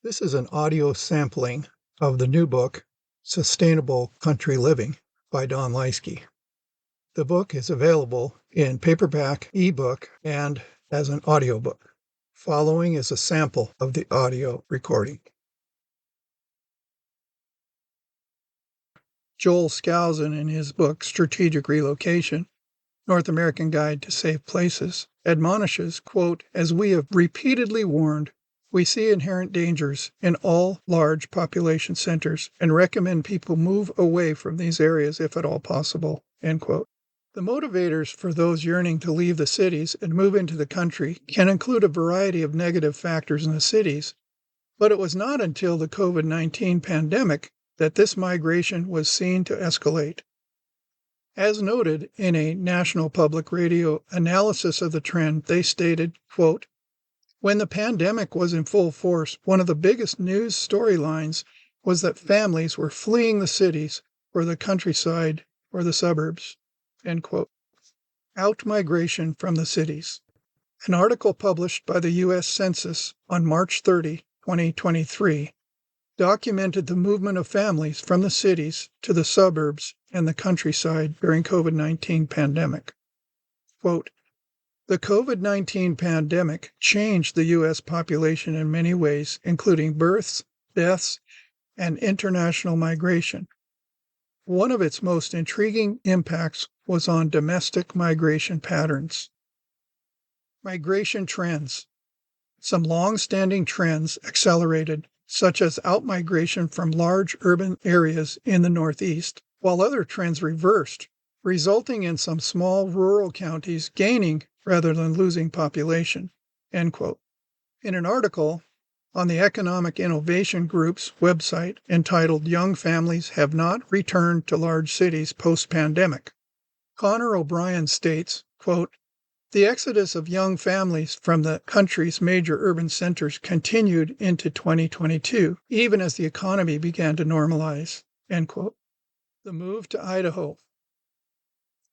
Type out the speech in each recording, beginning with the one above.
This is an audio sampling of the new book, Sustainable Country Living by Donn Leiske. The book is available in paperback, eBook, and as an audiobook. Following is a sample of the audio recording. Joel Skousen, in his book Strategic Relocation, North American Guide to Safe Places, admonishes, quote, "As we have repeatedly warned, we see inherent dangers in all large population centers and recommend people move away from these areas if at all possible," end quote. The motivators for those yearning to leave the cities and move into the country can include a variety of negative factors in the cities, but it was not until the COVID-19 pandemic that this migration was seen to escalate. As noted in a National Public Radio analysis of the trend, they stated, quote, "When the pandemic was in full force, one of the biggest news storylines was that families were fleeing the cities for the countryside or the suburbs," end quote. Out-migration from the cities. An article published by the U.S. Census on March 30, 2023, documented the movement of families from the cities to the suburbs and the countryside during COVID-19 pandemic. Quote, "The COVID-19 pandemic changed the U.S. population in many ways, including births, deaths, and international migration. One of its most intriguing impacts was on domestic migration patterns." Migration trends. Some long-standing trends accelerated, such as outmigration from large urban areas in the Northeast, while other trends reversed, resulting in some small rural counties gaining rather than losing population, end quote. In an article on the Economic Innovation Group's website entitled "Young Families Have Not Returned to Large Cities Post-Pandemic," Connor O'Brien states, quote, "The exodus of young families from the country's major urban centers continued into 2022, even as the economy began to normalize," end quote. The move to Idaho.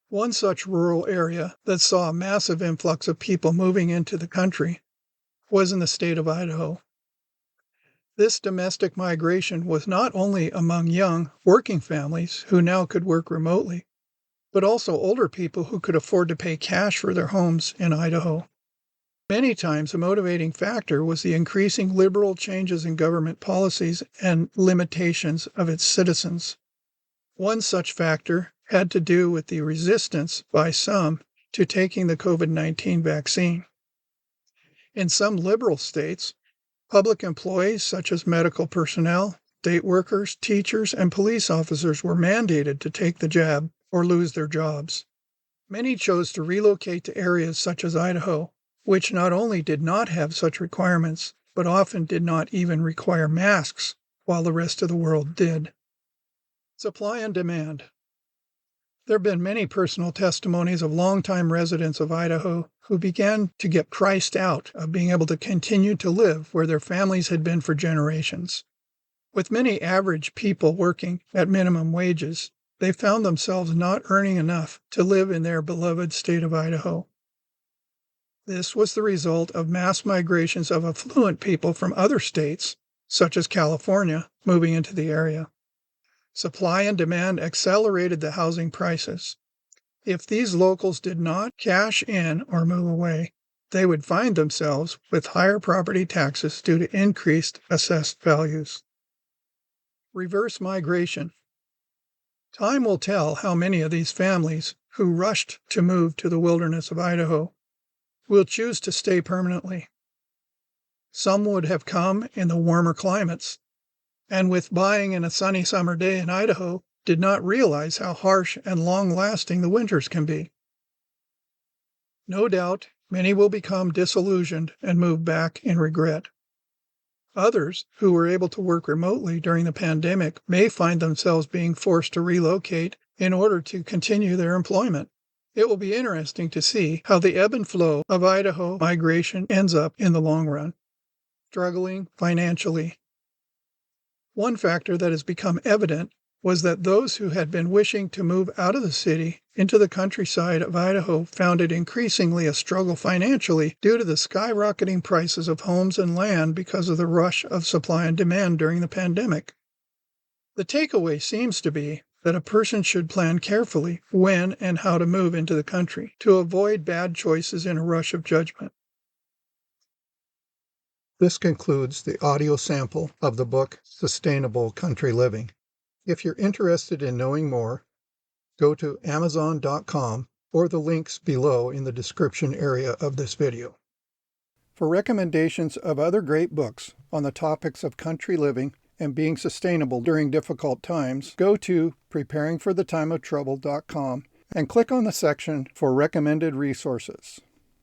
One such rural area that saw a massive influx of people moving into the country was in the state of Idaho. This domestic migration was not only among young, working families who now could work remotely, but also older people who could afford to pay cash for their homes in Idaho. Many times, a motivating factor was the increasing liberal changes in government policies and limitations of its citizens. One such factor had to do with the resistance by some to taking the COVID-19 vaccine. In some liberal states, public employees such as medical personnel, state workers, teachers, and police officers were mandated to take the jab or lose their jobs. Many chose to relocate to areas such as Idaho, which not only did not have such requirements, but often did not even require masks, while the rest of the world did. Supply and demand. There have been many personal testimonies of longtime residents of Idaho who began to get priced out of being able to continue to live where their families had been for generations. With many average people working at minimum wages, they found themselves not earning enough to live in their beloved state of Idaho. This was the result of mass migrations of affluent people from other states, such as California, moving into the area. Supply and demand accelerated the housing prices. If these locals did not cash in or move away, they would find themselves with higher property taxes due to increased assessed values. Reverse migration. Time will tell how many of these families who rushed to move to the wilderness of Idaho will choose to stay permanently. Some would have come in the warmer climates, and with buying in a sunny summer day in Idaho, did not realize how harsh and long-lasting the winters can be. No doubt, many will become disillusioned and move back in regret. Others, who were able to work remotely during the pandemic, may find themselves being forced to relocate in order to continue their employment. It will be interesting to see how the ebb and flow of Idaho migration ends up in the long run. Struggling financially. One factor that has become evident was that those who had been wishing to move out of the city into the countryside of Idaho found it increasingly a struggle financially due to the skyrocketing prices of homes and land because of the rush of supply and demand during the pandemic. The takeaway seems to be that a person should plan carefully when and how to move into the country to avoid bad choices in a rush of judgment. This concludes the audio sample of the book Sustainable Country Living. If you're interested in knowing more, go to Amazon.com or the links below in the description area of this video. For recommendations of other great books on the topics of country living and being sustainable during difficult times, go to preparingforthetimeoftrouble.com and click on the section for recommended resources.